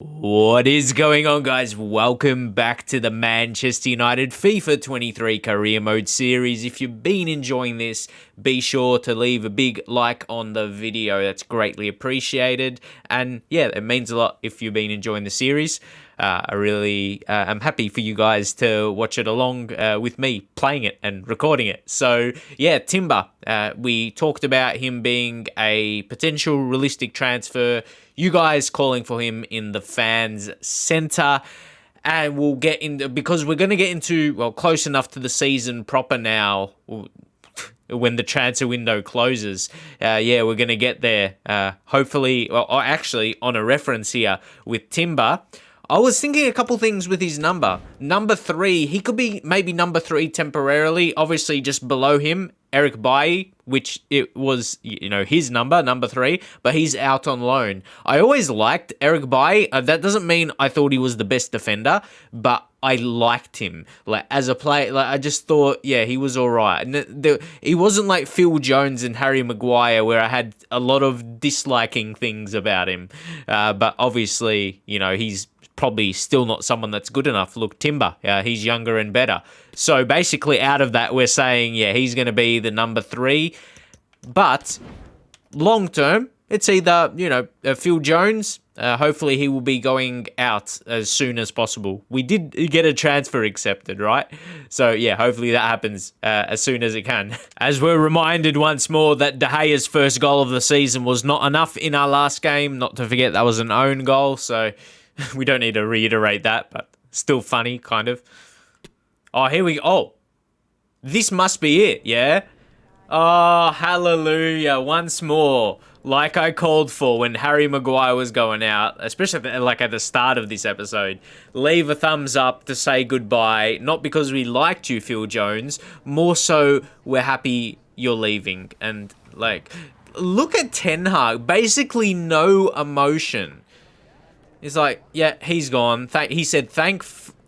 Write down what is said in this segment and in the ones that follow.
What is going on, guys? Welcome back to the Manchester United FIFA 23 Career Mode series. If you've been enjoying this, be sure to leave a big like on the video. That's greatly appreciated. And yeah, it means a lot if you've been enjoying the series. I really am happy for you guys to watch it along with me playing it and recording it. So yeah, Timber, we talked about him being a potential realistic transfer. You guys calling for him in the fans center. And we'll get into, because we're going to get into, well, close enough to the season proper now when the transfer window closes. Yeah, we're going to get there. Hopefully, or actually on a reference here with Timber. I was thinking a couple things with his number. Number 3, he could be maybe number 3 temporarily. Obviously, just below him, Erik Bailly, which it was, his number 3, but he's out on loan. I always liked Erik Bailly. That doesn't mean I thought he was the best defender, but I liked him. Like, as a player, I just thought, yeah, he was all right. And he wasn't like Phil Jones and Harry Maguire, where I had a lot of disliking things about him. But obviously, he's probably still not someone that's good enough. Look, Timber, he's younger and better. So basically out of that, we're saying, yeah, he's going to be the number 3. But long term, it's either, Phil Jones. Hopefully he will be going out as soon as possible. We did get a transfer accepted, right? So yeah, hopefully that happens as soon as it can. As we're reminded once more that De Gea's first goal of the season was not enough in our last game. Not to forget that was an own goal, so we don't need to reiterate that, but still funny, kind of. Oh, here we go. Oh, this must be it, yeah? Oh, hallelujah, once more. Like I called for when Harry Maguire was going out, especially at the start of this episode. Leave a thumbs up to say goodbye, not because we liked you, Phil Jones, more so we're happy you're leaving. And, look at Ten Hag, basically no emotion. He's like, yeah, he's gone. He said,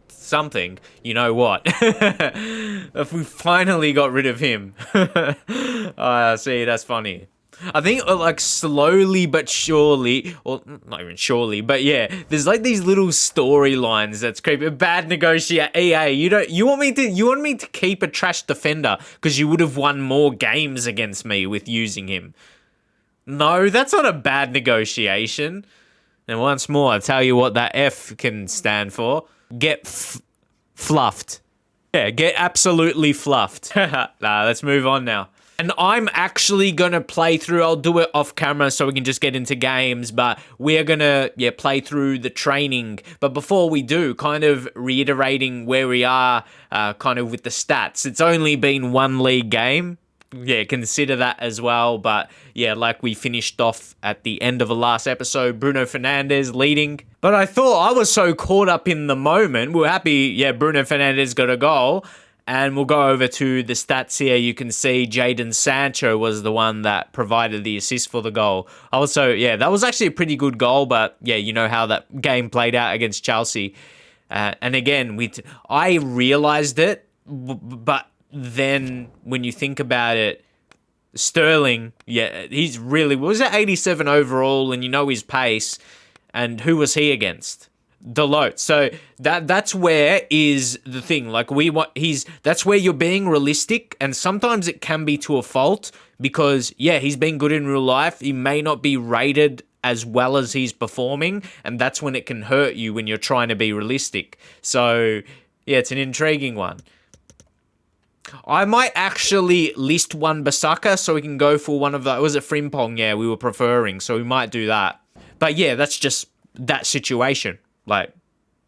something. You know what? If we finally got rid of him. See, that's funny. I think, slowly but surely, or not even surely, but yeah, there's these little storylines that's creepy. Bad negotiate. EA, you want me to keep a trash defender because you would have won more games against me with using him. No, that's not a bad negotiation. And once more, I'll tell you what that F can stand for. Get fluffed. Yeah, get absolutely fluffed. Let's move on now. And I'm actually going to play through, I'll do it off camera so we can just get into games, but we're going to play through the training. But before we do, kind of reiterating where we are kind of with the stats. It's only been one league game. Yeah, consider that as well. But yeah, like we finished off at the end of the last episode, Bruno Fernandes leading. But I thought I was so caught up in the moment. We're happy, yeah, Bruno Fernandes got a goal. And we'll go over to the stats here. You can see Jadon Sancho was the one that provided the assist for the goal. Also, yeah, that was actually a pretty good goal. But yeah, you know how that game played out against Chelsea. And again, I realised it, but then when you think about it, Sterling, yeah, he's really, what was it, 87 overall, and his pace. And who was he against? Dalot. So that's where is the thing. That's where you're being realistic, and sometimes it can be to a fault because, yeah, he's been good in real life. He may not be rated as well as he's performing, and that's when it can hurt you when you're trying to be realistic. So, yeah, it's an intriguing one. I might actually list Wan-Bissaka so we can go for one of the... Was it Frimpong? Yeah, we were preferring, so we might do that. But yeah, that's just that situation.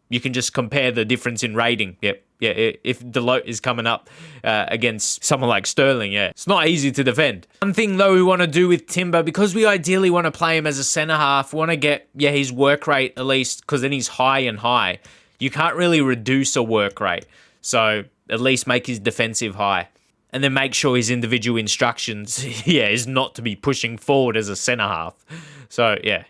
You can just compare the difference in rating. Yep. Yeah, if Dalot is coming up against someone like Sterling, yeah. It's not easy to defend. One thing, though, we want to do with Timber, because we ideally want to play him as a centre-half, we want to get, his work rate at least, because then he's high and high. You can't really reduce a work rate. So at least make his defensive high. And then make sure his individual instructions, is not to be pushing forward as a centre-half. So, yeah.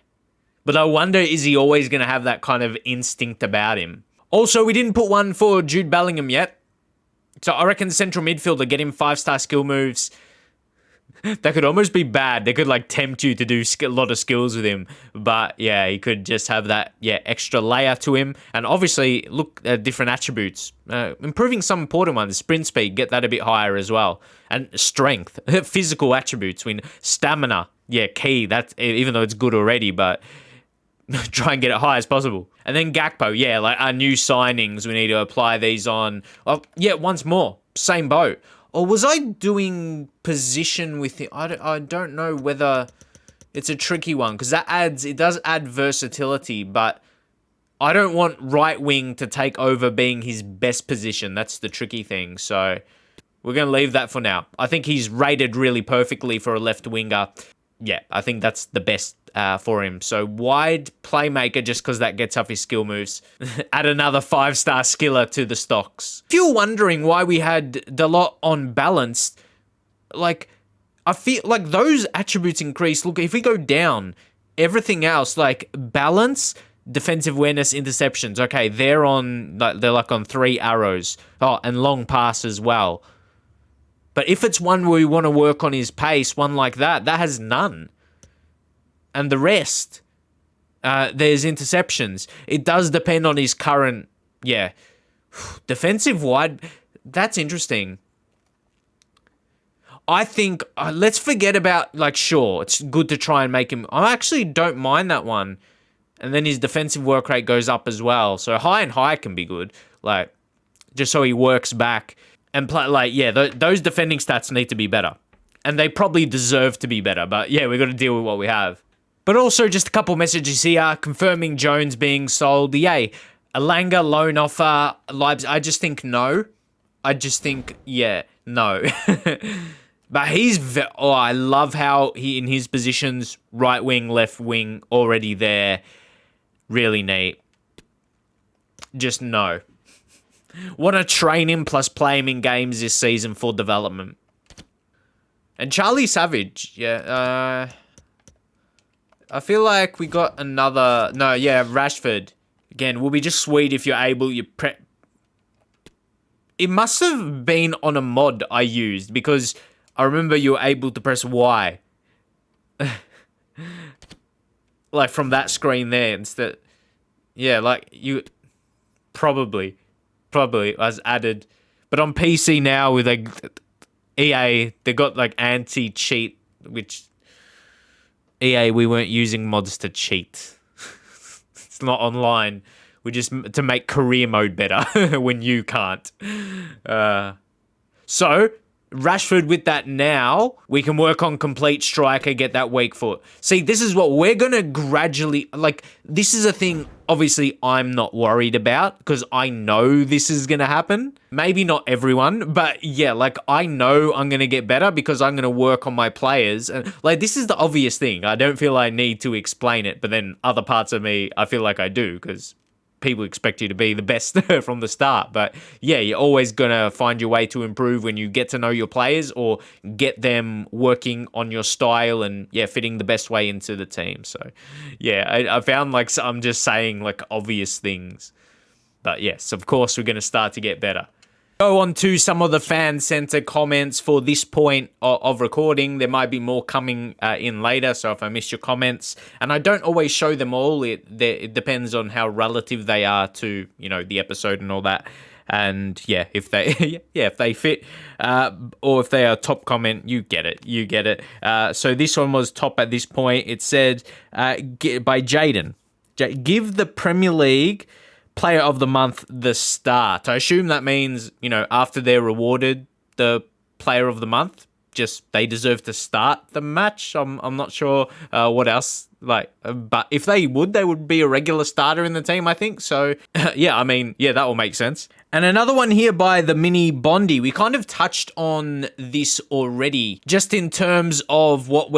But I wonder, is he always going to have that kind of instinct about him? Also, we didn't put one for Jude Bellingham yet. So I reckon central midfielder, get him 5-star skill moves. That could almost be bad. They could like tempt you to do a lot of skills with him. But yeah, he could just have that extra layer to him. And obviously, look at different attributes. Improving some important ones. Sprint speed, get that a bit higher as well. And strength, physical attributes. Stamina, key. That's, even though it's good already, but try and get it high as possible. And then Gakpo, like our new signings, we need to apply these on. Once more, same boat. Or was I doing position with him? I don't know whether it's a tricky one because it does add versatility, but I don't want right wing to take over being his best position. That's the tricky thing. So we're going to leave that for now. I think he's rated really perfectly for a left winger. Yeah, I think that's the best for him. So wide playmaker, just because that gets up his skill moves. Add another 5-star skiller to the stocks. If you're wondering why we had Dalot on balanced, like, I feel like those attributes increase. Look, if we go down, everything else, like balance, defensive awareness, interceptions, okay, they're on 3 arrows. Oh, and long pass as well. But if it's one where we want to work on his pace, one like that has none. And the rest, there's interceptions. It does depend on his current, defensive wide. That's interesting. I think, let's forget about, sure, it's good to try and make him, I actually don't mind that one. And then his defensive work rate goes up as well. So high and high can be good, just so he works back. And play, those defending stats need to be better. And they probably deserve to be better. But yeah, we've got to deal with what we have. But also just a couple messages here confirming Jones being sold. Yay. Alanga loan offer. Leipzig. I just think no. No. But I love how he in his positions, right wing, left wing, already there. Really neat. Just no. Want to train him plus play him in games this season for development. And Charlie Savage, I feel like we got another... No, Rashford. Again, will be just sweet if you're able... It must have been on a mod I used because I remember you were able to press Y. From that screen there instead. Yeah, you... Probably was added. But on PC now with EA, they got anti-cheat, which EA, we weren't using mods to cheat. It's not online. We just to make career mode better when you can't. So Rashford with that now, we can work on complete striker, get that weak foot. See, this is what we're going to gradually... this is a thing, obviously, I'm not worried about because I know this is going to happen. Maybe not everyone, but yeah, I know I'm going to get better because I'm going to work on my players. And this is the obvious thing. I don't feel I need to explain it, but then other parts of me, I feel like I do because... people expect you to be the best from the start. But yeah, you're always going to find your way to improve when you get to know your players or get them working on your style and fitting the best way into the team. So yeah, I found I'm just saying obvious things. But yes, of course, we're going to start to get better. Go on to some of the fan center comments for this point of recording. There might be more coming in later, so if I miss your comments, and I don't always show them all, it depends on how relative they are to the episode and all that. And yeah, if they if they fit, or if they are top comment, you get it. So this one was top at this point. It said by Jaden, give the Premier League Player of the Month the start. I assume that means, after they're rewarded the Player of the Month, just they deserve to start the match. I'm not sure what else. But if they would be a regular starter in the team, I think. So, that will make sense. And another one here by the Mini Bondi. We kind of touched on this already, just in terms of what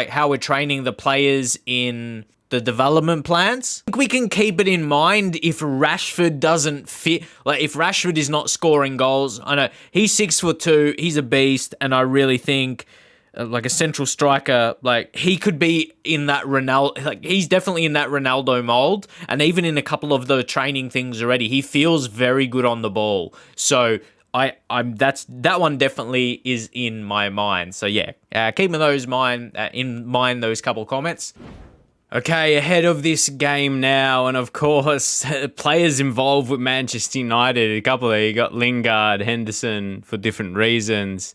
how we're training the players in the development plans. I think we can keep it in mind if Rashford doesn't fit. If Rashford is not scoring goals, I know he's 6'2", he's a beast, and I really think a central striker, he could be in that Ronaldo. He's definitely in that Ronaldo mold, and even in a couple of the training things already, he feels very good on the ball. So that one definitely is in my mind. So yeah, keeping those in mind those couple comments. Okay, ahead of this game now, and of course, players involved with Manchester United. A couple there. You got Lingard, Henderson for different reasons.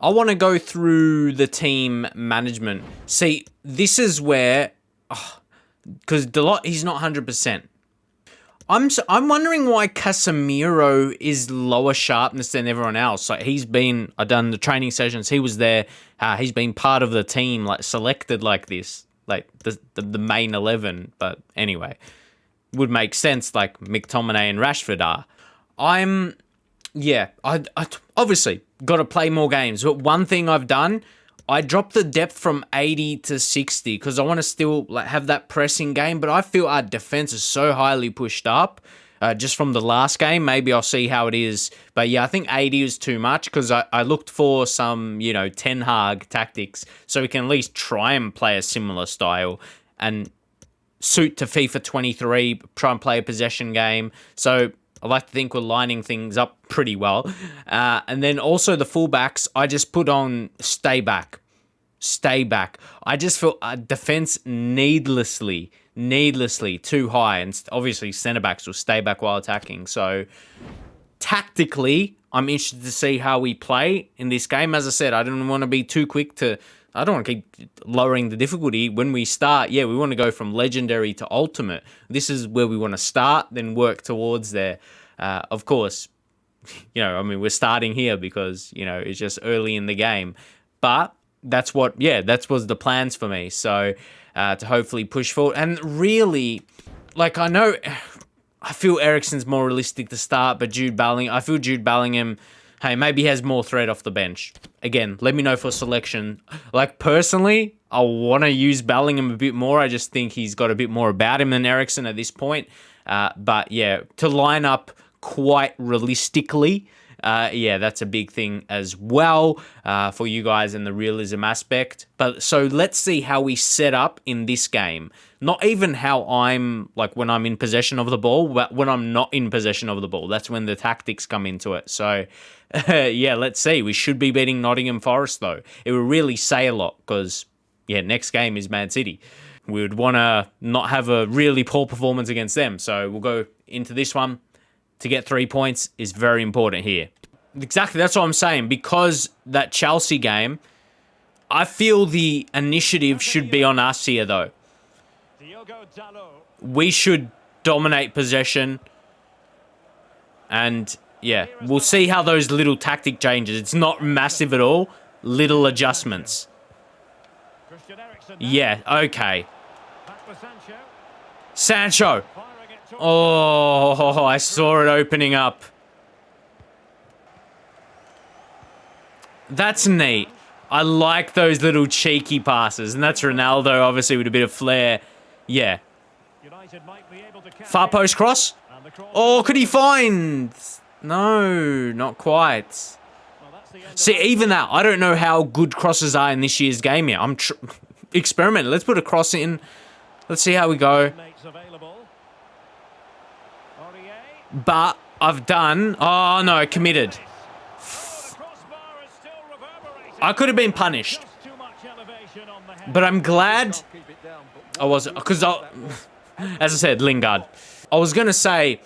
I want to go through the team management. See, this is where, because Dalot, he's not 100%. I'm wondering why Casemiro is lower sharpness than everyone else. Like I've done the training sessions. He was there. He's been part of the team, like selected like this, like the main 11. But anyway, would make sense. Like McTominay and Rashford are. I obviously got to play more games. But one thing I've done, I dropped the depth from 80 to 60 because I want to still have that pressing game. But I feel our defense is so highly pushed up just from the last game. Maybe I'll see how it is. But yeah, I think 80 is too much because I looked for some, Ten Hag tactics so we can at least try and play a similar style and suit to FIFA 23, try and play a possession game. So I like to think we're lining things up pretty well. And then also the fullbacks, I just put on stay back. I just feel defense needlessly too high. And obviously centre-backs will stay back while attacking. So tactically, I'm interested to see how we play in this game. As I said, I don't want to be too quick I don't want to keep lowering the difficulty. When we start, we want to go from legendary to ultimate. This is where we want to start, then work towards there. Of course, we're starting here because, it's just early in the game. But that was the plans for me. So to hopefully push forward. And really, I feel Eriksen's more realistic to start, but I feel Jude Bellingham, hey, maybe he has more threat off the bench. Again, let me know for selection. Personally, I want to use Bellingham a bit more. I just think he's got a bit more about him than Eriksen at this point. But yeah, to line up quite realistically, that's a big thing as well for you guys in the realism aspect. But so let's see how we set up in this game. Not even how I'm when I'm in possession of the ball, but when I'm not in possession of the ball. That's when the tactics come into it. So let's see. We should be beating Nottingham Forest though. It would really say a lot because next game is Man City. We would want to not have a really poor performance against them. So we'll go into this one. To get 3 points is very important here. Exactly, that's what I'm saying. Because that Chelsea game, I feel the initiative should be on us here, though. We should dominate possession. And, we'll see how those little tactic changes. It's not massive at all. Little adjustments. Yeah, okay. Sancho. Oh, I saw it opening up. That's neat. I like those little cheeky passes. And that's Ronaldo, obviously, with a bit of flair. Yeah. Far post cross. Oh, could he find? No, not quite. See, even that, I don't know how good crosses are in this year's game yet. I'm experimenting. Let's put a cross in. Let's see how we go. But I've done... Oh, no, committed. I could have been punished. But I'm glad I wasn't... Because, as I said, Lingard. I was going to say,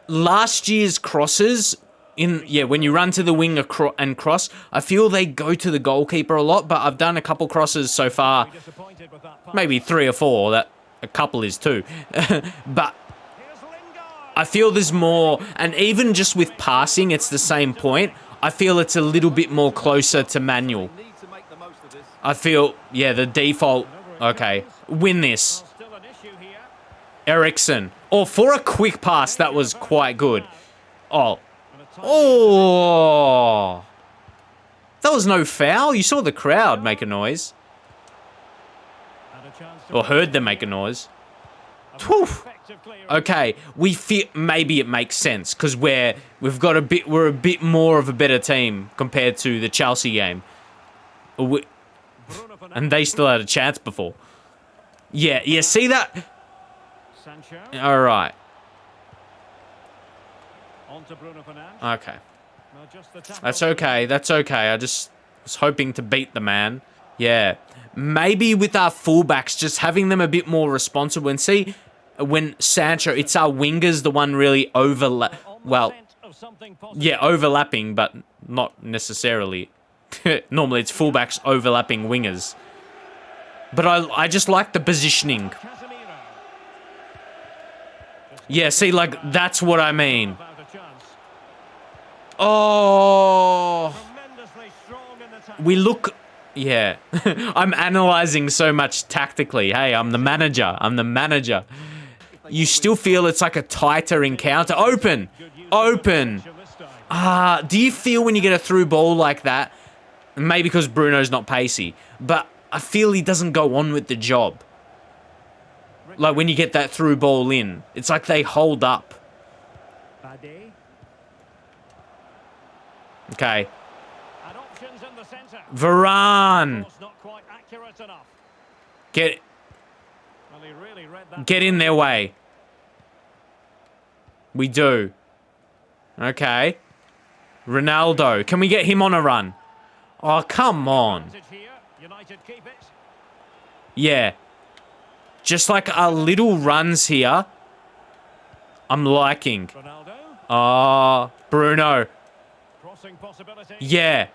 last year's crosses... when you run to the wing and cross, I feel they go to the goalkeeper a lot, but I've done a couple crosses so far. Maybe 3 or 4. That a couple is 2. But... I feel there's more, and even just with passing, it's the same point. I feel it's a little bit more closer to manual. I feel, the default, okay, win this. Eriksen. Oh, for a quick pass, that was quite good. Oh. That was no foul. You saw the crowd make a noise. Or heard them make a noise. Whew. Okay, we feel maybe it makes sense because we're a bit more of a better team compared to the Chelsea game, and they still had a chance before. Yeah. See that? All right. Okay. That's okay. That's okay. I just was hoping to beat the man. Yeah. Maybe with our fullbacks, just having them a bit more responsible. And see, when Sancho, it's our wingers, the one really overlap. Well, yeah, overlapping, but not necessarily. Normally, it's fullbacks overlapping wingers. But I just like the positioning. Yeah, see, like, that's what I mean. Oh. We look... Yeah. I'm analysing so much tactically. Hey, I'm the manager. I'm the manager. You still feel it's like a tighter encounter. Open. Open. Do you feel when you get a through ball like that? Maybe because Bruno's not pacey. But I feel he doesn't go on with the job. Like when you get that through ball in. It's like they hold up. Okay. Varane. Get in their way. We do. Okay. Ronaldo. Can we get him on a run? Oh, come on. Yeah. Just like our little runs here. I'm liking. Bruno. Yeah.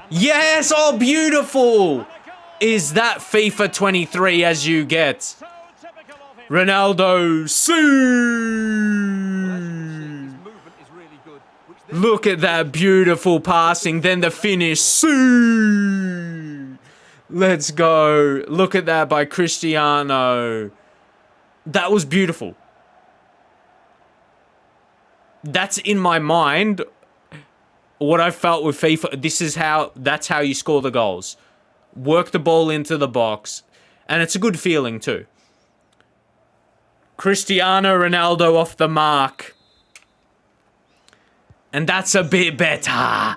Yes! Oh, beautiful! Is that FIFA 23 as you get? Ronaldo. Look at that beautiful passing. Then the finish. Let's go. Look at that by Cristiano. That was beautiful. That's in my mind what I felt with FIFA. That's how you score the goals. Work the ball into the box. And it's a good feeling too. Cristiano Ronaldo off the mark. And that's a bit better.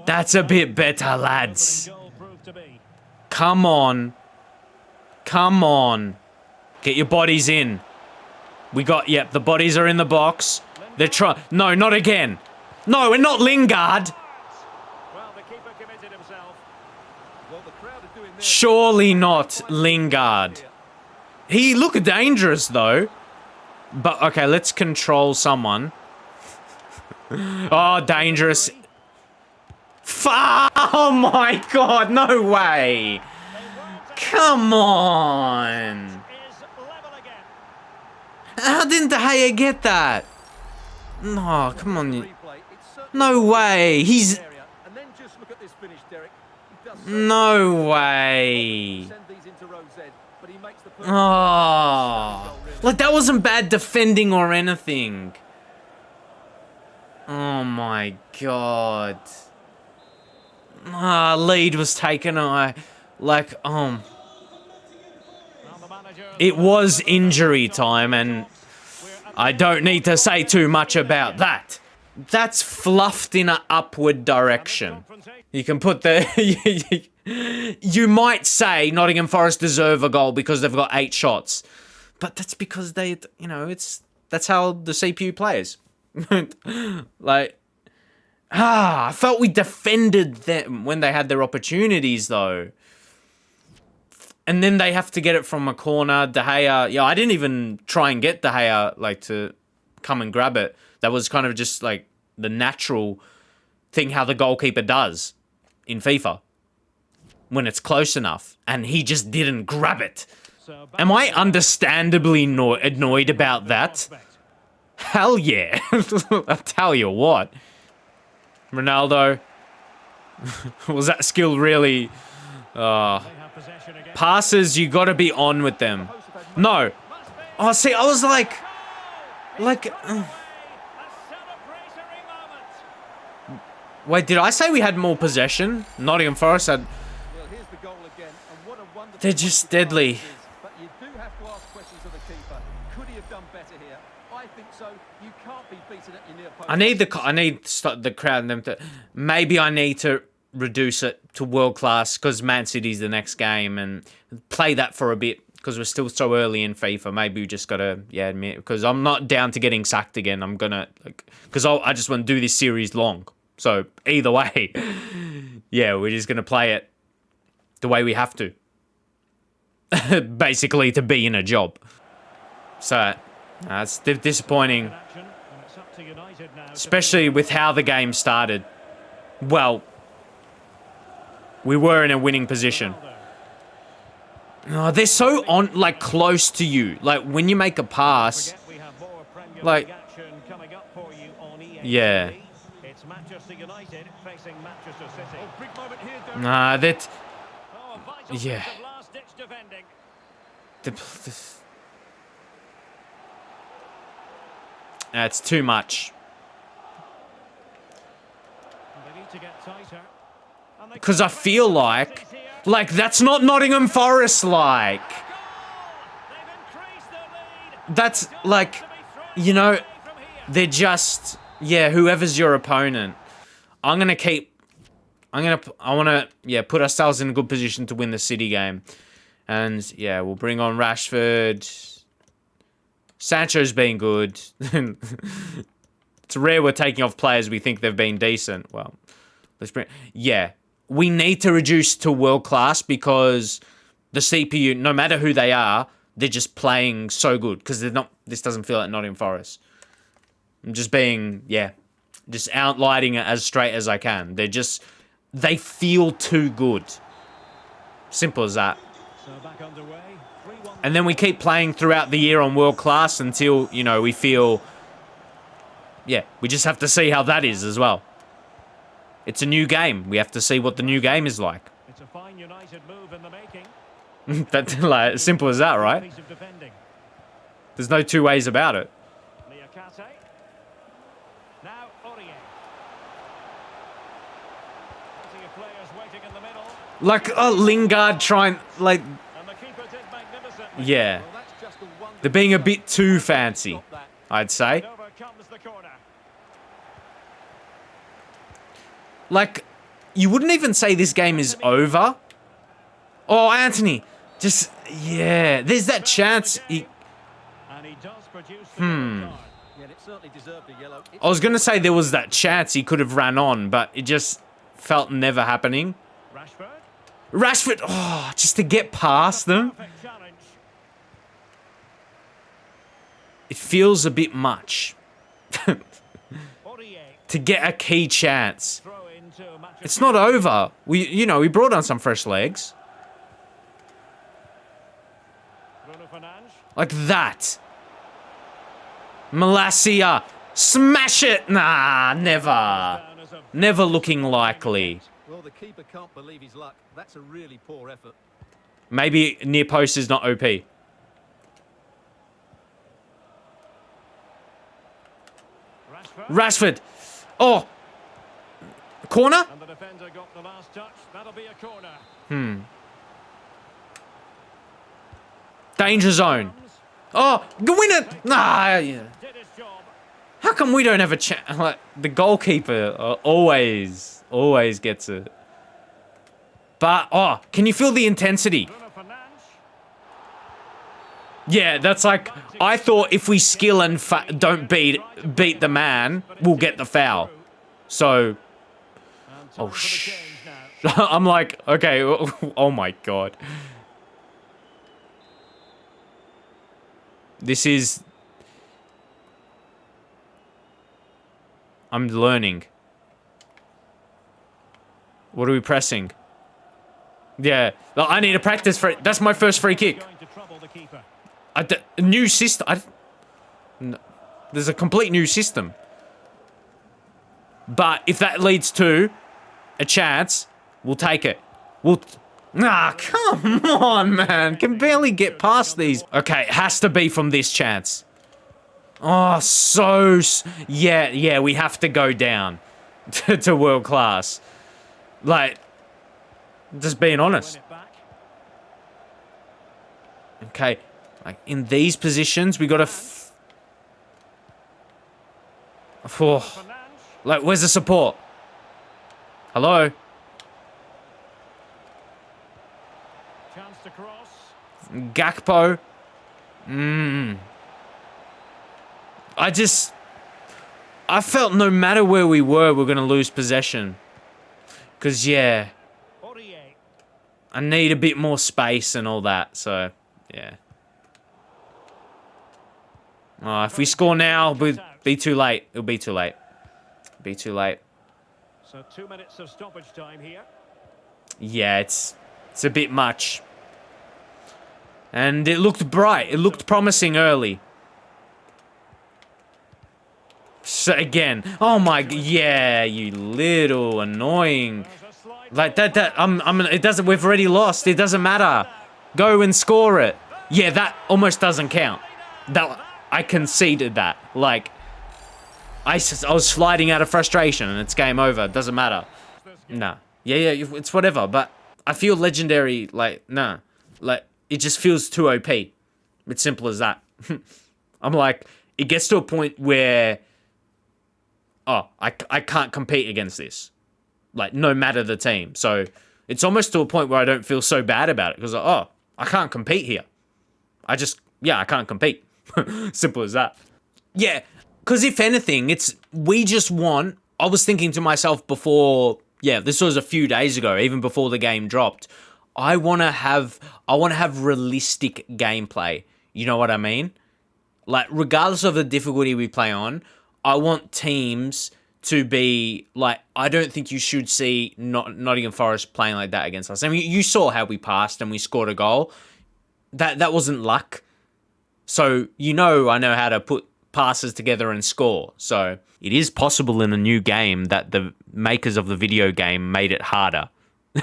That's a bit better, lads. Come on. Come on. Get your bodies in. Yep, the bodies are in the box. They're trying. No, not again. No, and not Lingard. Surely not Lingard. He looked dangerous, though. But, okay, let's control someone. Oh, dangerous. Oh, my God. No way. Come on. How didn't De Gea get that? No, come on. No way. He's... No way. Oh. Like, that wasn't bad defending or anything. Oh, my God. Lead was taken away. Like, it was injury time, and I don't need to say too much about that. That's fluffed in an upward direction. You can put the... You might say Nottingham Forest deserve a goal because they've got 8 shots. But that's because they, that's how the CPU plays. Like, I felt we defended them when they had their opportunities, though. And then they have to get it from a corner. De Gea, yeah, I didn't even try and get De Gea, like, to come and grab it. That was kind of just, like, the natural thing how the goalkeeper does in FIFA when it's close enough. And he just didn't grab it. Am I understandably annoyed about that? Hell yeah. I'll tell you what. Ronaldo. Was that skill really... passes, you gotta be on with them. No. Oh, see, I was like... Wait, did I say we had more possession? Nottingham Forest had... They're just deadly. I need the crowd and them to... Maybe I need to reduce it to world class because Man City's the next game and play that for a bit. because we're still so early in FIFA. Maybe we just gotta, yeah, admit, because I'm not down to getting sacked again. I'm gonna, like, because I just want to do this series long. So either way, yeah, we're just gonna play it the way we have to, basically, to be in a job. So it's disappointing, especially with how the game started. Well, we were in a winning position. Oh, they're so on, like, close to you. Like, when you make a pass, like, yeah. Nah, that, yeah. That's too much. Because I feel like that's not Nottingham Forest like. That's like, you know, they're just, yeah, whoever's your opponent. I want to, yeah, put ourselves in a good position to win the City game. And, yeah, we'll bring on Rashford. Sancho's been good. It's rare we're taking off players we think they've been decent. Well, let's bring, yeah. We need to reduce to world class because the CPU, no matter who they are, they're just playing so good because they're not. This doesn't feel like Nottingham Forest. I'm just being, yeah, just outlining it as straight as I can. They feel too good. Simple as that. And then we keep playing throughout the year on world class until, you know, we feel, yeah, we just have to see how that is as well. It's a new game. We have to see what the new game is like. It's a fine United move in the making. That's like as simple as that, right? There's no two ways about it. Now like, oh, Lingard trying, like, yeah. They're being a bit too fancy, I'd say. Like, you wouldn't even say this game is over. Oh, Anthony. Just, yeah. There's that chance. I was going to say there was that chance he could have ran on, but it just felt never happening. Rashford. Oh, just to get past them. It feels a bit much. To get a key chance. It's not over. We brought on some fresh legs. Like that. Malacia. Smash it. Nah, never. Never looking likely. Well, the keeper can't believe his luck. That's a really poor effort. Maybe near post is not OP. Rashford. Oh. Corner? And the defender got the last touch. That'll be a corner. Danger zone. Oh, win it. Nah, yeah. How come we don't have a chance? Like, the goalkeeper always gets it. But, oh, can you feel the intensity? Yeah, that's like, I thought if we skill and don't beat the man, we'll get the foul. So, oh, I'm like, okay, oh my God. This is... I'm learning. What are we pressing? Yeah, I need to practice for it. That's my first free kick. New system. There's a complete new system. But if that leads to a chance, we'll take it. Nah, come on, man. Can barely get past these. Okay, it has to be from this chance. Oh, yeah, we have to go down to world class. Like, just being honest. Okay, like in these positions, we gotta. Like, where's the support? Hello. Chance to cross. Gakpo. I felt no matter where we were going to lose possession. Because, yeah, I need a bit more space and all that. So, yeah. Oh, if we score now, it'll be too late. It'll be too late. Be too late. So 2 minutes of stoppage time here. Yeah, it's a bit much. And it looked bright. It looked promising early. So again, oh my, yeah, you little annoying. Like that, it doesn't, we've already lost. It doesn't matter. Go and score it. Yeah, that almost doesn't count. That, I conceded that. Like, I was sliding out of frustration and it's game over. It doesn't matter. Nah. Yeah, it's whatever. But I feel legendary, like, nah. Like, it just feels too OP. It's simple as that. I'm like, it gets to a point where, oh, I can't compete against this. Like, no matter the team. So, it's almost to a point where I don't feel so bad about it. Because, oh, I can't compete here. I can't compete. Simple as that. Yeah, because if anything, we just want, I was thinking to myself before, yeah, this was a few days ago, even before the game dropped. I want to have realistic gameplay. You know what I mean? Like, regardless of the difficulty we play on, I want teams to be, like, I don't think you should see Nottingham Forest playing like that against us. I mean, you saw how we passed and we scored a goal. That wasn't luck. So, I know how to put passes together and score. So, it is possible in a new game that the makers of the video game made it harder.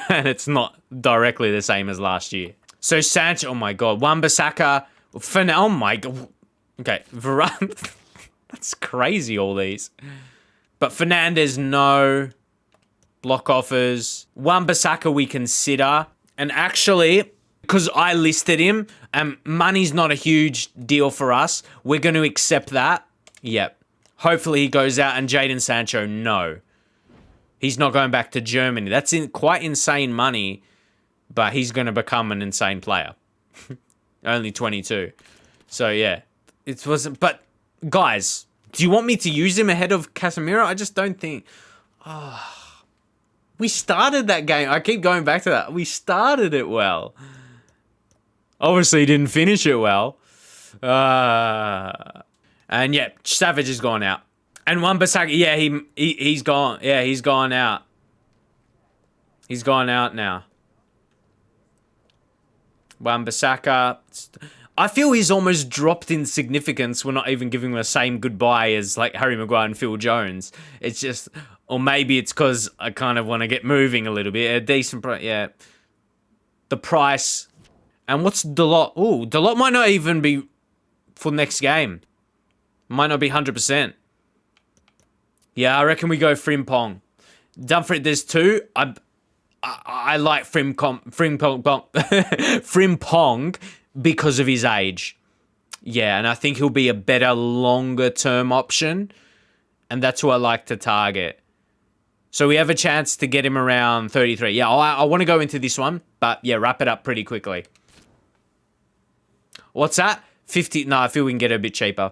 And it's not directly the same as last year. So, Sancho, oh my God. Wan-Bissaka, oh my God. Okay, Varane. That's crazy, all these. But Fernandes, no. Block offers. Wan-Bissaka we consider. And actually, because I listed him, and money's not a huge deal for us, we're going to accept that. Yep. Hopefully he goes out. And Jadon Sancho, no. He's not going back to Germany. That's quite insane money, but he's going to become an insane player. Only 22. So, yeah. It wasn't... But, guys, do you want me to use him ahead of Casemiro? I just don't think... we started that game. I keep going back to that. We started it well. Obviously, didn't finish it well. And, yeah, Savage has gone out. And Wan-Bissaka, yeah, he's gone. Yeah, he's gone out. He's gone out now. Wan-Bissaka. I feel he's almost dropped in significance. We're not even giving him the same goodbye as, like, Harry Maguire and Phil Jones. It's just... Or maybe it's because I kind of want to get moving a little bit. A decent price, yeah. The price. And what's Dalot? Ooh, Dalot might not even be for next game. Might not be 100%. Yeah, I reckon we go Frimpong. Dumfries, there's two. I like Frimpong because of his age. Yeah, and I think he'll be a better longer-term option. And that's who I like to target. So we have a chance to get him around 33. Yeah, I want to go into this one. But, yeah, wrap it up pretty quickly. What's that? 50. No, I feel we can get it a bit cheaper.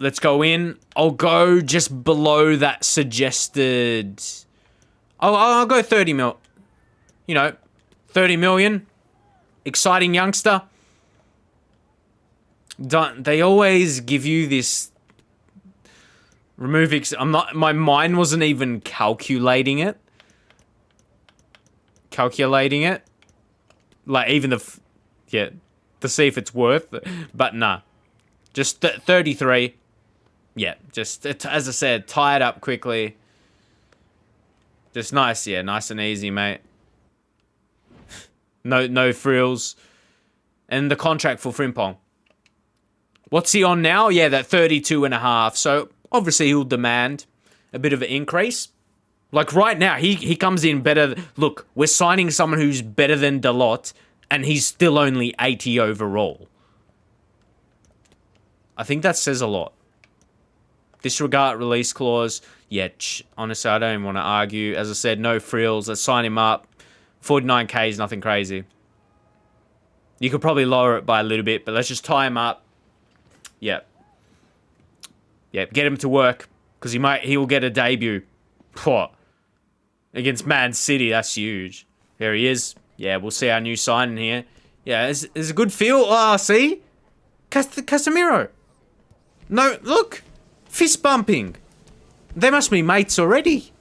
Let's go in. I'll go just below that suggested... I'll go 30 mil. 30 million. Exciting youngster. They always give you this... my mind wasn't even calculating it. Like, even to see if it's worth it. But nah. Just 33. Yeah, just, as I said, tie it up quickly. Just nice, yeah, nice and easy, mate. No frills. And the contract for Frimpong. What's he on now? Yeah, that 32.5. So, obviously, he'll demand a bit of an increase. Like, right now, he comes in better. Look, we're signing someone who's better than Dalot, and he's still only 80 overall. I think that says a lot. Disregard release clause. Yeah, honestly, I don't even want to argue. As I said, no frills. Let's sign him up. 49k is nothing crazy. You could probably lower it by a little bit, but let's just tie him up. Yep. Yep, get him to work, because he'll get a debut. Pwah. Against Man City, that's huge. There he is. Yeah, we'll see our new signing here. Yeah, it's a good feel. Oh, see? Casemiro. No, look. Fist bumping. They must be mates already.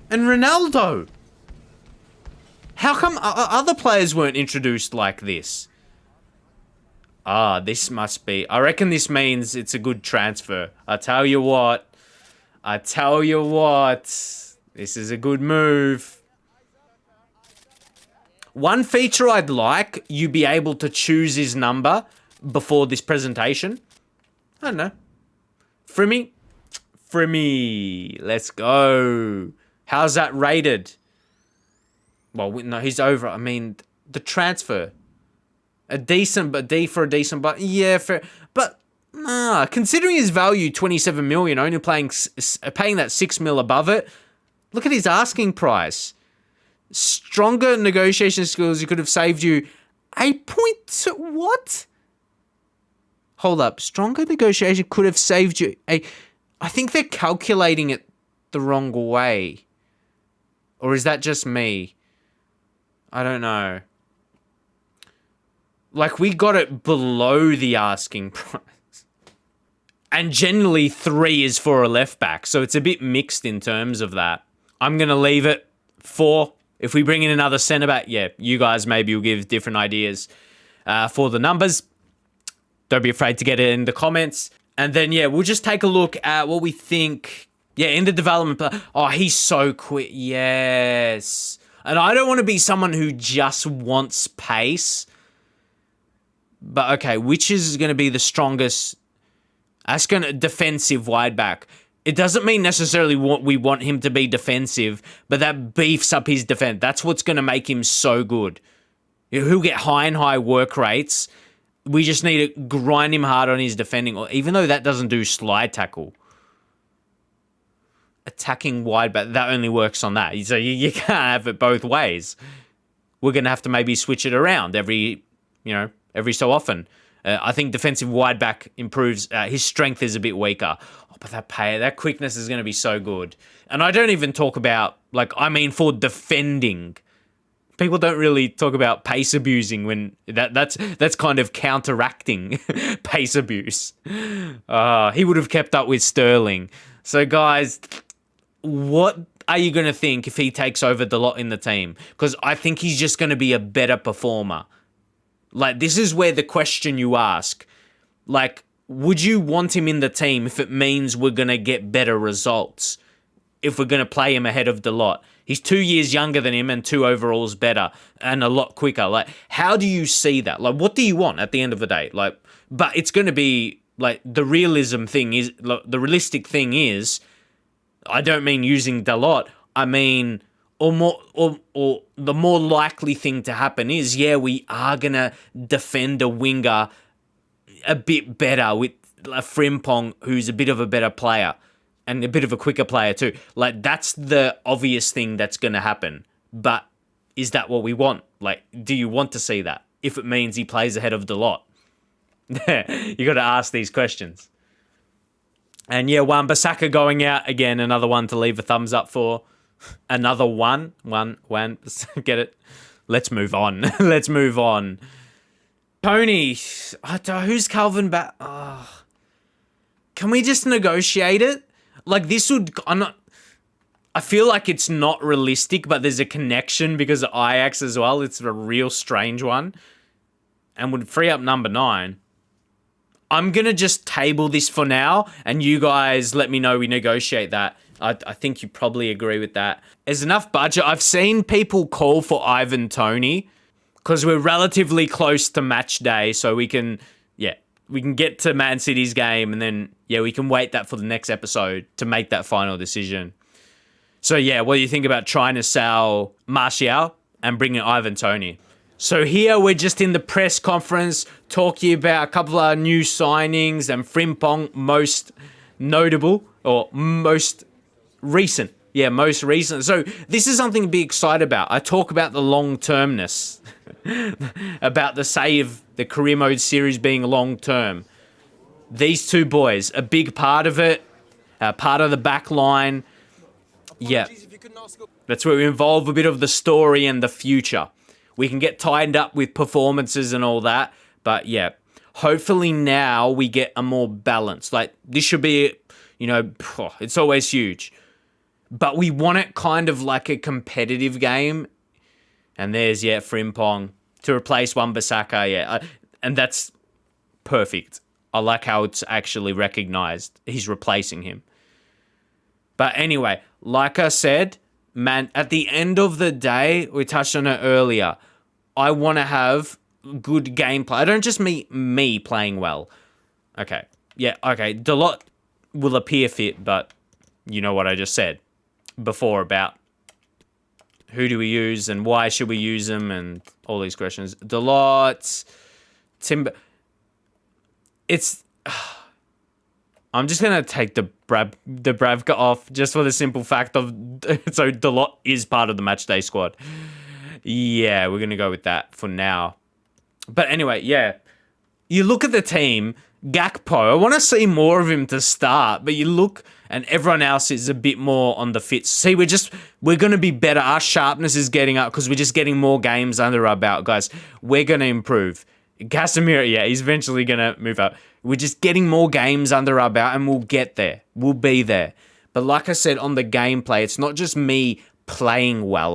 And Ronaldo. How come other players weren't introduced like this? Ah, this must be... I reckon this means it's a good transfer. I tell you what. This is a good move. One feature I'd like, you be able to choose his number before this presentation. I don't know. Frimmy. Let's go. How's that rated? Well, no, he's over. I mean, the transfer. A D for a decent, but yeah, fair. But considering his value, 27 million, only paying that 6 mil above it. Look at his asking price. Stronger negotiation skills, he could have saved you what? Hold up. Stronger negotiation could have saved you I think they're calculating it the wrong way. Or is that just me? I don't know. Like, we got it below the asking price. And generally 3 is for a left back. So it's a bit mixed in terms of that. I'm going to leave it 4. If we bring in another centre back, yeah, you guys maybe will give different ideas for the numbers. Don't be afraid to get it in the comments. And then, yeah, we'll just take a look at what we think. Yeah, in the development. Oh, he's so quick. Yes. And I don't want to be someone who just wants pace. But, okay, which is going to be the strongest? That's going to defensive wide back. It doesn't mean necessarily we want him to be defensive, but that beefs up his defense. That's what's going to make him so good. He'll get high work rates. We just need to grind him hard on his defending, even though that doesn't do slide tackle. Attacking wide back, that only works on that. So you can't have it both ways. We're going to have to maybe switch it around every so often. I think defensive wide back improves. His strength is a bit weaker. Oh, but that quickness is going to be so good. And I don't even talk about, for defending. People don't really talk about pace abusing when that's kind of counteracting pace abuse. He would have kept up with Sterling. So, guys, what are you going to think if he takes over the lot in the team? Because I think he's just going to be a better performer. This is where the question you ask, would you want him in the team if it means we're going to get better results? If we're going to play him ahead of the lot? He's 2 years younger than him and 2 overalls better and a lot quicker. How do you see that? What do you want at the end of the day? But it's going to be, the realism thing is, the realistic thing is, I don't mean using the lot, I mean... Or the more likely thing to happen is, yeah, we are going to defend a winger a bit better with a Frimpong, who's a bit of a better player and a bit of a quicker player too. That's the obvious thing that's going to happen. But is that what we want? Do you want to see that? If it means he plays ahead of the lot. You got to ask these questions. And yeah, Wan-Bissaka going out again, another one to leave a thumbs up for. Another one. Get it? Let's move on. Let's move on. Tony. Who's Calvin back? Can we just negotiate it? This would... I feel like it's not realistic, but there's a connection because of Ajax as well. It's a real strange one. And would free up number 9. I'm going to just table this for now, and you guys let me know we negotiate that. I think you probably agree with that. There's enough budget. I've seen people call for Ivan Toney because we're relatively close to match day, so we can get to Man City's game, and then, we can wait that for the next episode to make that final decision. So, what do you think about trying to sell Martial and bringing Ivan Toney? So here we're just in the press conference talking about a couple of new signings and Frimpong most notable or most recent Yeah, most recent. So this is something to be excited about. I talk about the long-termness, about the save, the career mode series being long-term. These two boys, a big part of it, part of the back line. Yeah, that's where we involve a bit of the story and the future. We can get tied up with performances and all that, but yeah, hopefully now we get a more balance. Like, this should be, you know, it's always huge. But we want it kind of like a competitive game. And there's, yeah, Frimpong to replace Wan-Bissaka, yeah. And that's perfect. I like how it's actually recognized. He's replacing him. But anyway, like I said, man, at the end of the day, we touched on it earlier, I want to have good gameplay. I don't just mean me playing well. Okay. Yeah, okay. Dalot will appear fit, but you know what I just said before about who do we use and why should we use them and all these questions. Dalot, Timber. It's... I'm just going to take the Bravka off just for the simple fact of... So Dalot is part of the matchday squad. Yeah, we're going to go with that for now. But anyway, yeah. You look at the team, Gakpo, I want to see more of him to start, but you look and everyone else is a bit more on the fit. See, we're going to be better. Our sharpness is getting up because we're just getting more games under our belt, guys. We're going to improve. Casemiro, yeah, he's eventually going to move up. We're just getting more games under our belt and we'll get there. We'll be there. But like I said, on the gameplay, it's not just me playing well.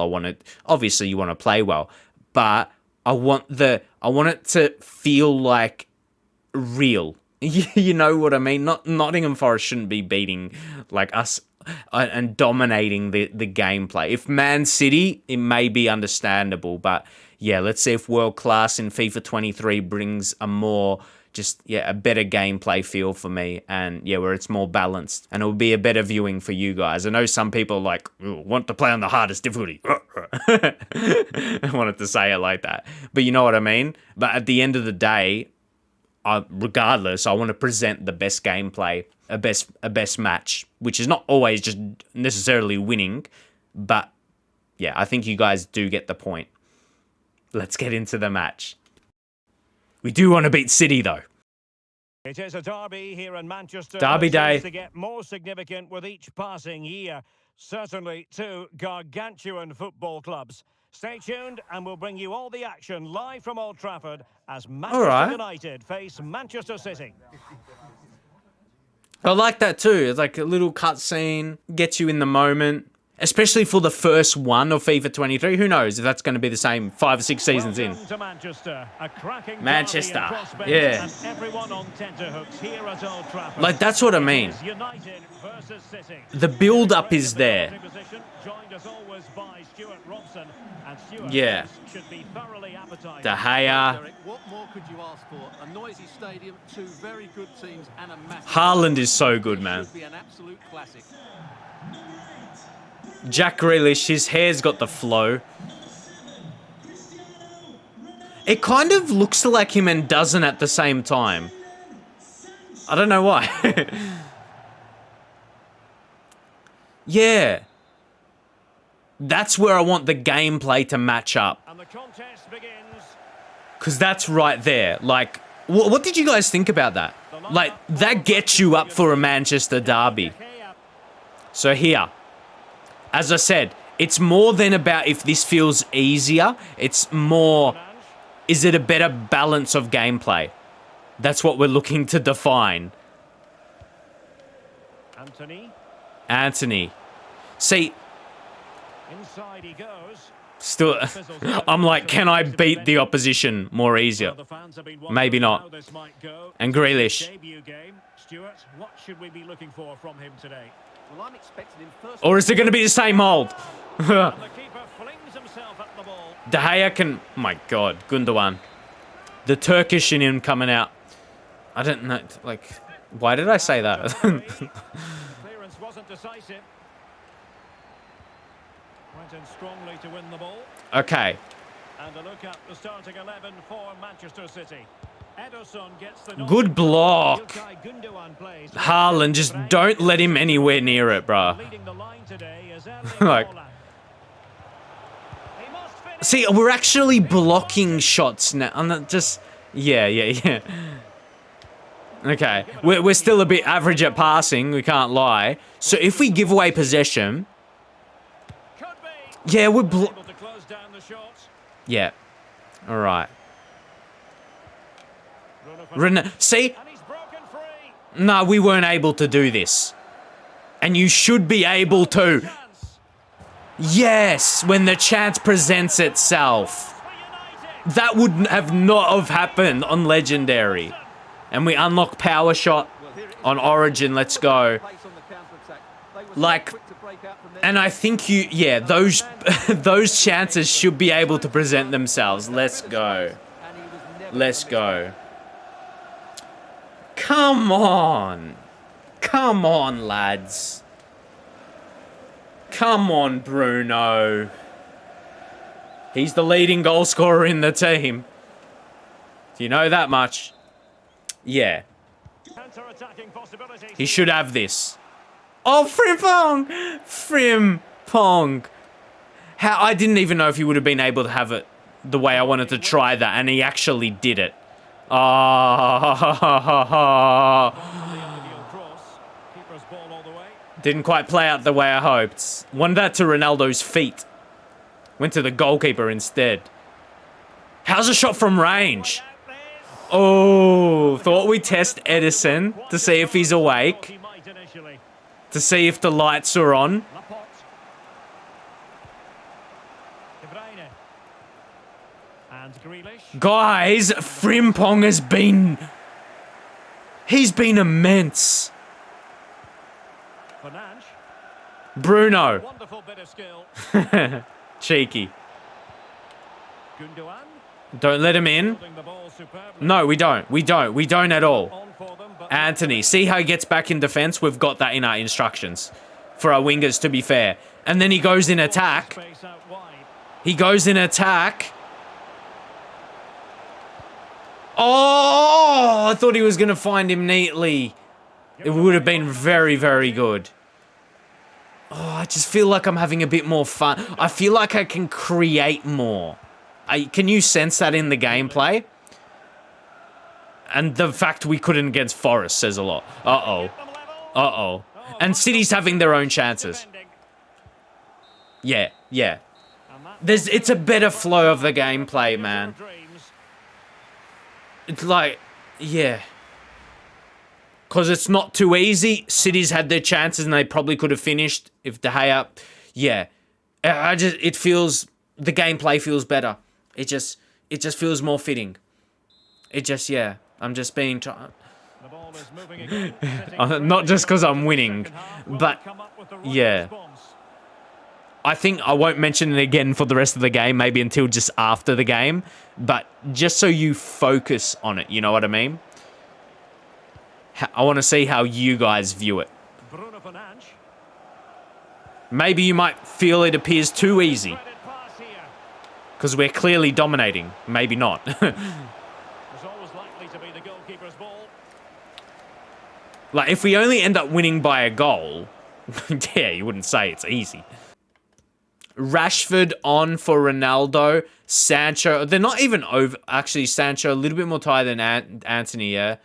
Obviously you want to play well, but I want it to feel like real. You know what I mean? Nottingham Forest shouldn't be beating like us and dominating the gameplay. If Man City, it may be understandable, but yeah, let's see if World Class in FIFA 23 brings a more a better gameplay feel for me, and yeah, where it's more balanced and it will be a better viewing for you guys. I know some people like want to play on the hardest difficulty. I wanted to say it like that, but you know what I mean. But at the end of the day, regardless, I want to present the best gameplay, a best match, which is not always just necessarily winning, but yeah, I think you guys do get the point. Let's get into the match. We do want to beat City, though. It is a derby here in Manchester. Derby day. To get more significant with each passing year. Certainly two gargantuan football clubs. Stay tuned and we'll bring you all the action live from Old Trafford as Manchester United face Manchester City. I like that too. It's like a little cutscene, gets you in the moment. Especially for the first one of FIFA 23. Who knows if that's going to be the same 5 or 6 seasons in. To Manchester, a cracking Manchester, yeah. And everyone on tenterhooks here at Old Trafford. Like, that's what I mean. United versus City. The build-up is there. Joined as always by Stuart Robson, and Stuart should be thoroughly appetizing. De Gea. What more could you ask for? A noisy stadium, two very good teams, and a massive... Haaland is so good, man. Should be an absolute classic. Jack Grealish, his hair's got the flow. It kind of looks like him and doesn't at the same time. I don't know why. Yeah. That's where I want the gameplay to match up. And the contest begins. Because that's right there. Like, what did you guys think about that? Like, that gets you up for a Manchester derby. So here. As I said, it's more than about if this feels easier. It's more, is it a better balance of gameplay? That's what we're looking to define. Anthony. See, inside he goes. Still, I'm like, can I beat the opposition more easier? Maybe not. And Grealish. Stuart, what should we be looking for from him today? Well, I'm expecting him first. Or is it going to be the same mold? The keeper flings himself at the ball. De Gea can... My God, Gundogan. The Turkish in him coming out. I don't know, like... Why did I say that? Clearance wasn't decisive. Went in strongly to win the ball. Okay. And a look at the starting 11 for Manchester City. Good block. Haaland, just don't let him anywhere near it, bruh. Like, see, we're actually blocking shots now. I'm not just... Yeah. Okay, we're still a bit average at passing, we can't lie. So if we give away possession... Yeah, we're... Yeah. Alright. See? No, we weren't able to do this. And you should be able to. Yes, when the chance presents itself. That would have not have happened on Legendary. And we unlock Power Shot on Origin, let's go. Like, and I think yeah, those those chances should be able to present themselves. Let's go. Let's go. Come on. Come on, lads. Come on, Bruno. He's the leading goal scorer in the team. Do you know that much? Yeah. He should have this. Oh, Frimpong! Frimpong. How, I didn't even know if he would have been able to have it the way I wanted to try that, and he actually did it. Didn't quite play out the way I hoped. Wanted that to Ronaldo's feet. Went to the goalkeeper instead. How's a shot from range? Oh, thought we'd test Edison to see if he's awake. To see if the lights are on. Guys, Frimpong has been... He's been immense. Bruno. Cheeky. Don't let him in. No, we don't. We don't at all. Anthony, see how he gets back in defense? We've got that in our instructions. For our wingers, to be fair. And then he goes in attack. He goes in attack. Oh, I thought he was going to find him neatly. It would have been very, very good. Oh, I just feel like I'm having a bit more fun. I feel like I can create more. Can you sense that in the gameplay? And the fact we couldn't against Forest says a lot. Uh-oh. Uh-oh. And City's having their own chances. Yeah. It's a better flow of the gameplay, man. It's like, yeah. Because it's not too easy. City's had their chances and they probably could have finished if De Gea... Yeah. It feels... The gameplay feels better. It just feels more fitting. Yeah. I'm just being... Not just because I'm winning, but... Yeah. I think I won't mention it again for the rest of the game, maybe until just after the game. But just so you focus on it, you know what I mean? I want to see how you guys view it. Maybe you might feel it appears too easy. Because we're clearly dominating. Maybe not. Like, if we only end up winning by a goal, yeah, you wouldn't say it's easy. Rashford on for Ronaldo. Sancho. They're not even over. Actually, Sancho a little bit more tired than Anthony, yeah.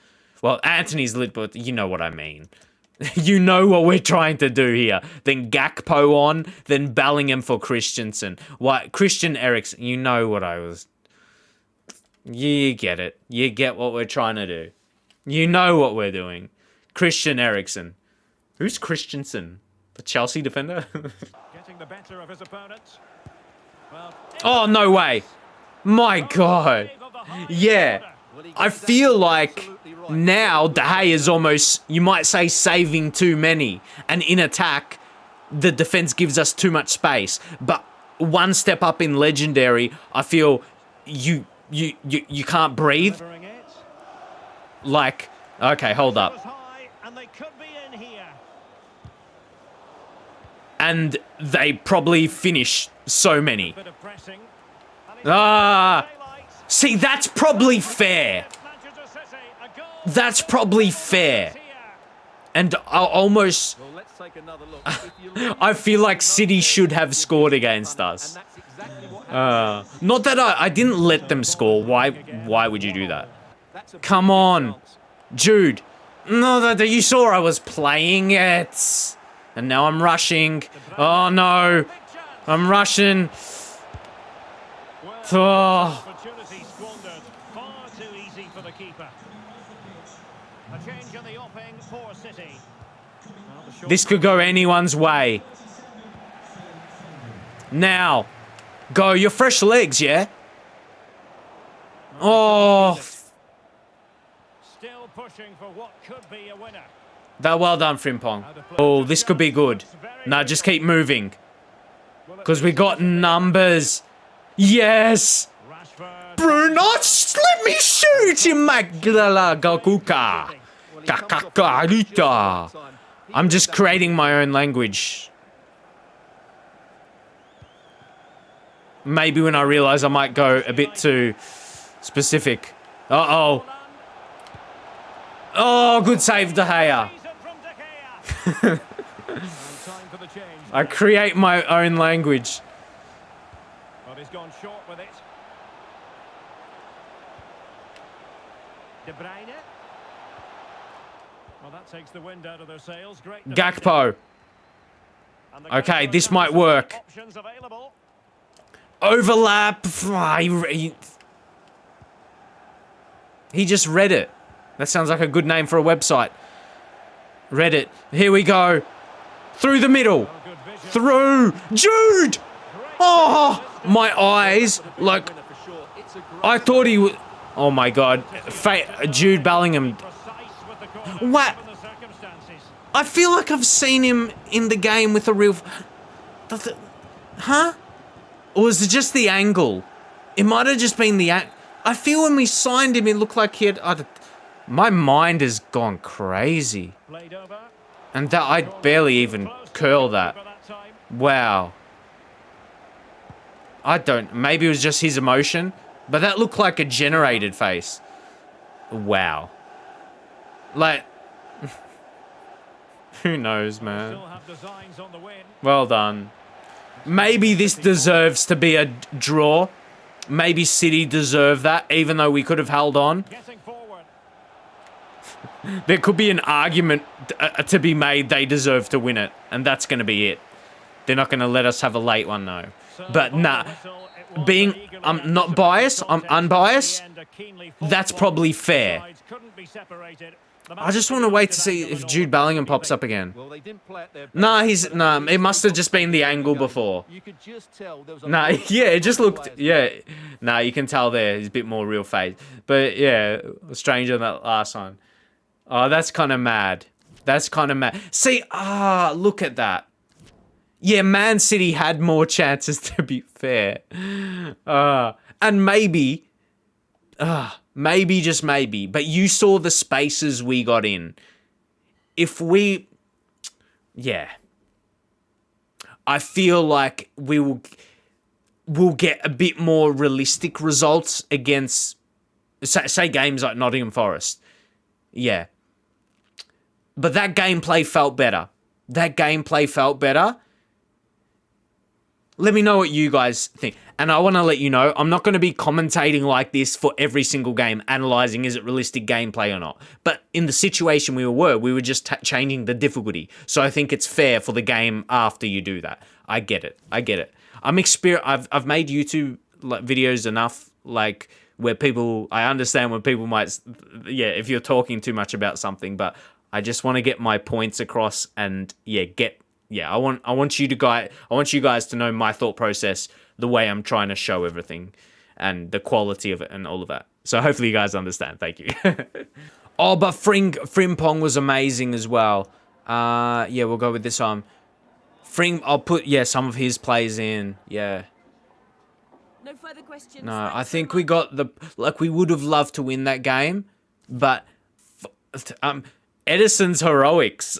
Well, Anthony's a little bit, you know what I mean. You know what we're trying to do here. Then Gakpo on, then Bellingham for Christensen. What? Christian Eriksen, you know what I was... You get it. You get what we're trying to do. You know what we're doing. Christian Eriksen. Who's Christensen? The Chelsea defender? Getting the better of his opponents. Well, oh, no way. My God. Yeah. I feel like now De Gea is almost, you might say, saving too many. And in attack, the defense gives us too much space. But one step up in Legendary, I feel you can't breathe. Like, okay, hold up. And they probably finish so many. See, that's probably fair. That's probably fair. And I'll almost... Well, let's take another look. I feel like City should have scored against us. Not that I didn't let them score. Why would you do that? Come on. Jude. No, you saw I was playing it. And now I'm rushing. Oh, no. I'm rushing. Oh. Opportunity squandered. Far too easy for the keeper. A change in the offing for City. This could go anyone's way. Now. Go, your fresh legs, yeah? Oh. Still pushing for what could be a winner. Well done, Frimpong. Oh, this could be good. Nah, just keep moving. Because we got numbers. Yes. Bruno, let me shoot him, Magdala Gakuka. Kakakarita. I'm just creating my own language. Maybe when I realize I might go a bit too specific. Uh-oh. Oh, good save, De Gea. I create my own language. Well, he's gone short with it. De Bruyne. Well, that takes the wind out of their sails. Great. Gakpo. Okay, this might work. Options available. Overlap. He just read it. That sounds like a good name for a website. Reddit. Here we go. Through the middle. Through. Jude! Oh, my eyes. Like, I thought he would. Oh, my God. Jude Bellingham. What? I feel like I've seen him in the game with a real... Huh? Or was it just the angle? It might have just been the... I feel when we signed him, it looked like he had... My mind has gone crazy. And that I barely even curl that. Wow. I don't... Maybe it was just his emotion. But that looked like a generated face. Wow. Like... Who knows, man? Well done. Maybe this deserves to be a draw. Maybe City deserve that, even though we could have held on. There could be an argument to be made they deserve to win it, and that's going to be it. They're not going to let us have a late one, though. But nah, I'm not biased, I'm unbiased. That's probably fair. I just want to wait to see if Jude Bellingham pops up again. Nah, it must have just been the angle before. Nah, yeah, it just looked, yeah. Nah, you can tell there, he's a bit more real face. But yeah, stranger than that last one. Oh, that's kind of mad. That's kind of mad. See, look at that. Yeah, Man City had more chances, to be fair. And maybe, just maybe, but you saw the spaces we got in. If we, yeah. I feel like we'll get a bit more realistic results against, say games like Nottingham Forest. Yeah. But that gameplay felt better. Let me know what you guys think. And I want to let you know, I'm not going to be commentating like this for every single game, analysing is it realistic gameplay or not. But in the situation we were just changing the difficulty. So I think it's fair for the game after you do that. I get it. I've made YouTube videos enough, like, where people, I understand when people might, yeah, if you're talking too much about something, but I just want to get my points across and, yeah, I want you guys to know my thought process, the way I'm trying to show everything, and the quality of it, and all of that. So hopefully you guys understand. Thank you. Oh, but Frimpong was amazing as well. Yeah, we'll go with this one. I'll put some of his plays in. Yeah. No further questions. No, I think we got we would have loved to win that game, but Edison's heroics.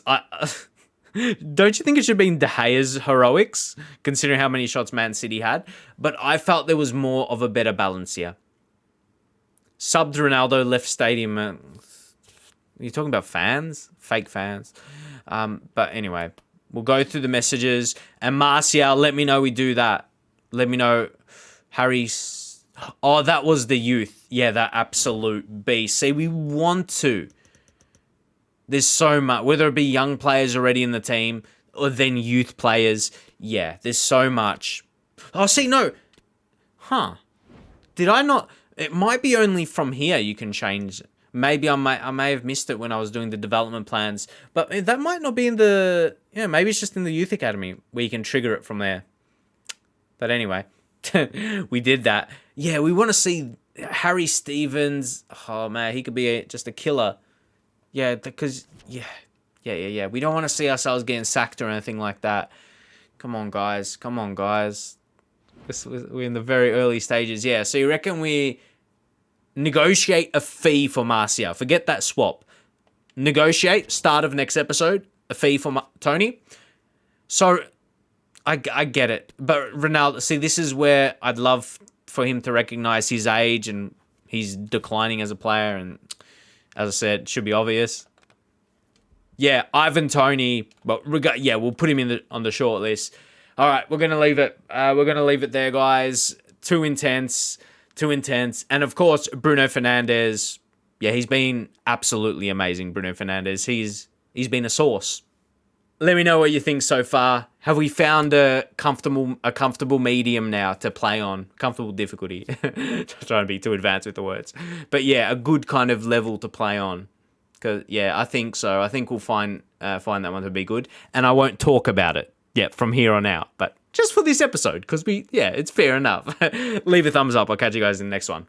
Don't you think it should have been De Gea's heroics, considering how many shots Man City had? But I felt there was more of a better balance here. Subbed Ronaldo, left stadium. You're talking about fans? Fake fans. But anyway, we'll go through the messages. And Martial, let me know we do that. Let me know. Harry's... Oh, that was the youth. Yeah, that absolute beast. See, we want to. There's so much. Whether it be young players already in the team or then youth players. Yeah, there's so much. Oh, see, no. Huh. Did I not... It might be only from here you can change. Maybe I may have missed it when I was doing the development plans. But that might not be in the... Yeah, maybe it's just in the youth academy where you can trigger it from there. But anyway, we did that. Yeah, we want to see Harry Stevens. Oh, man, he could be just a killer. Yeah, because... Yeah. We don't want to see ourselves getting sacked or anything like that. Come on, guys. We're in the very early stages. Yeah, so you reckon we negotiate a fee for Martial? Forget that swap. Negotiate, start of next episode, a fee for Tony. So, I get it. But Ronaldo, see, this is where I'd love for him to recognize his age and he's declining as a player. And as I said, it should be obvious. Yeah, Ivan Toney. But we'll put him on the short list. All right, we're gonna leave it. We're gonna leave it there, guys. Too intense. And of course, Bruno Fernandes. Yeah, he's been absolutely amazing. Bruno Fernandes. He's been a source. Let me know what you think so far. Have we found a comfortable medium now to play on? Comfortable difficulty. Just trying to be too advanced with the words. But yeah, a good kind of level to play on. Cause yeah, I think so. I think we'll find that one to be good, and I won't talk about it. Yeah, from here on out. But just for this episode, because it's fair enough. Leave a thumbs up. I'll catch you guys in the next one.